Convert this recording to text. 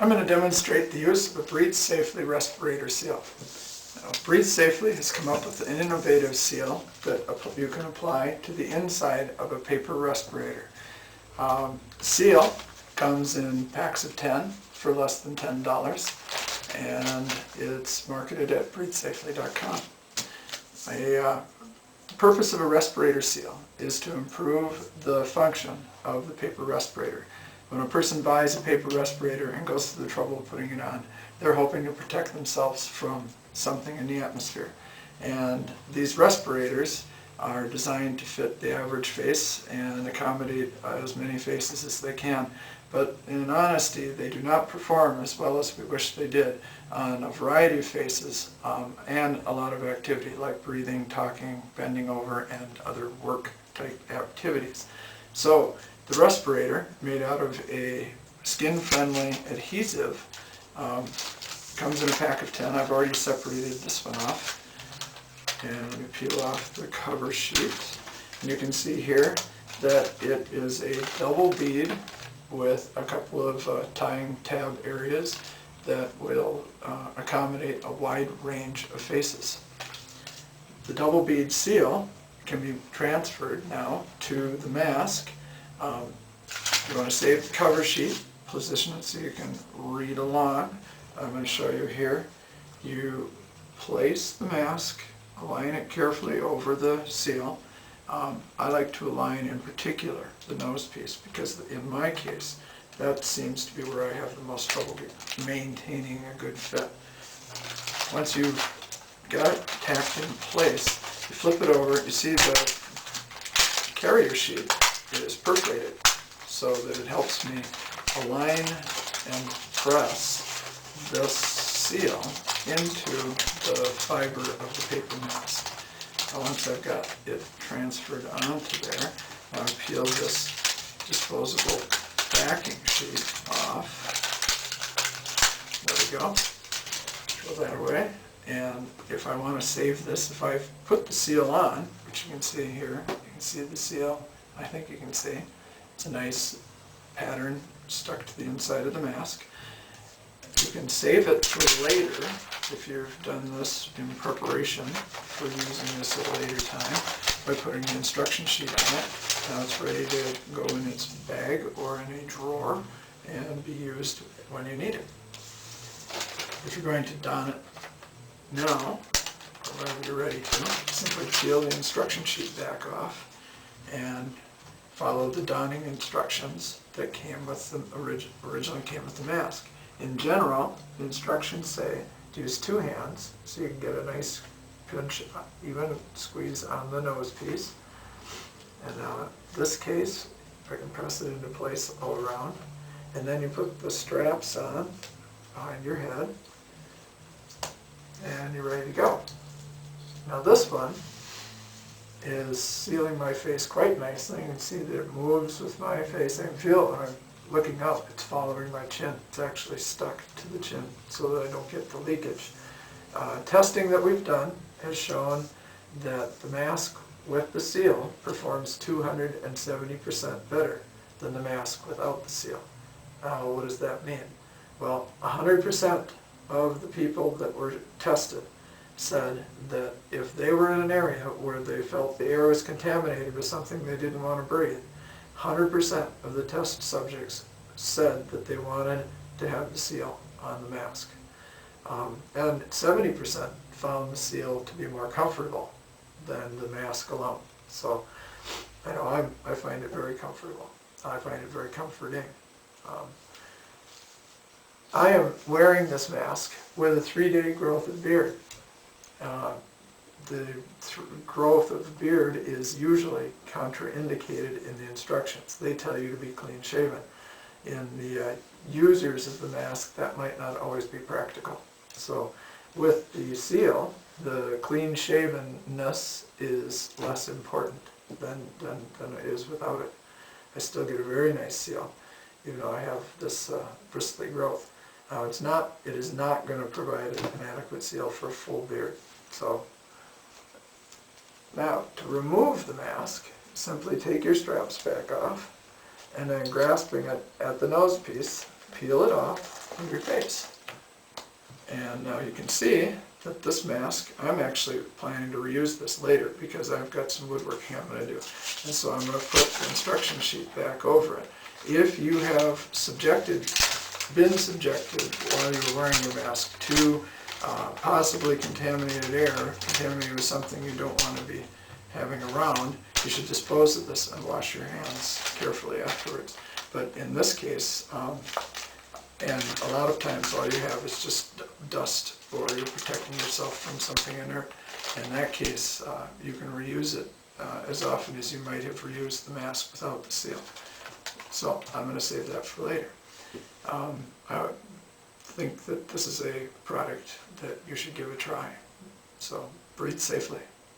I'm going to demonstrate the use of a Breathe Safely respirator seal. Now, Breathe Safely has come up with an innovative seal that you can apply to the inside of a paper respirator. Seal comes in packs of 10 for less than $10, and it's marketed at breathesafely.com. The purpose of a respirator seal is to improve the function of the paper respirator. When a person buys a paper respirator and goes through the trouble of putting it on, they're hoping to protect themselves from something in the atmosphere. And these respirators are designed to fit the average face and accommodate as many faces as they can. But in honesty, they do not perform as well as we wish they did on a variety of faces and a lot of activity like breathing, talking, bending over, and other work-type activities. So the respirator, made out of a skin-friendly adhesive, comes in a pack of 10. I've already separated this one off. And let me peel off the cover sheet. And you can see here that it is a double bead with a couple of tying tab areas that will accommodate a wide range of faces. The double bead seal can be transferred now to the mask. You want to save the cover sheet, position it so you can read along. I'm going to show you here. You place the mask, align it carefully over the seal. I like to align in particular the nose piece because in my case that seems to be where I have the most trouble maintaining a good fit. Once you've got it tacked in place, you flip it over, you see the carrier sheet is perforated so that it helps me align and press this seal into the fiber of the paper mask. Now once I've got it transferred onto there, I'll peel this disposable backing sheet off. There we go. Throw that away. And if I want to save this, if I've put the seal on, which you can see here, you can see the seal, I think you can see. It's a nice pattern stuck to the inside of the mask. You can save it for later if you've done this in preparation for using this at a later time by putting the instruction sheet on it. Now it's ready to go in its bag or in a drawer and be used when you need it. If you're going to don it now, or whenever you're ready to, simply peel the instruction sheet back off and follow the donning instructions that came with the originally came with the mask. In general, the instructions say to use two hands so you can get a nice pinch, even squeeze on the nose piece. And now in this case, I can press it into place all around. And then you put the straps on behind your head and you're ready to go. Now this one is sealing my face quite nicely. You can see that it moves with my face. I can feel it when I'm looking up, it's following my chin. It's actually stuck to the chin so that I don't get the leakage. Testing that we've done has shown that the mask with the seal performs 270% better than the mask without the seal. Now, what does that mean? Well, 100% of the people that were tested said that if they were in an area where they felt the air was contaminated with something they didn't want to breathe, 100% of the test subjects said that they wanted to have the seal on the mask. And 70% found the seal to be more comfortable than the mask alone. So I know I find it very comfortable. I find it very comforting. I am wearing this mask with a 3-day growth of beard. The growth of beard is usually contraindicated in the instructions. They tell you to be clean shaven. In the users of the mask, that might not always be practical. So with the seal, the clean shavenness is less important than it is without it. I still get a very nice seal, even though I have this bristly growth. Now it is not going to provide an adequate seal for a full beard. So now, to remove the mask, simply take your straps back off, and then grasping it at the nose piece, peel it off, of your face. And now you can see that this mask, I'm actually planning to reuse this later because I've got some woodworking I'm going to do. And so I'm going to put the instruction sheet back over it. If you have been subjected while you're wearing your mask to possibly contaminated air, contaminated with something you don't want to be having around, you should dispose of this and wash your hands carefully afterwards. But in this case, and a lot of times all you have is just dust, or you're protecting yourself from something inert. In that case, you can reuse it as often as you might have reused the mask without the seal. So I'm going to save that for later. I think that this is a product that you should give a try. So breathe safely.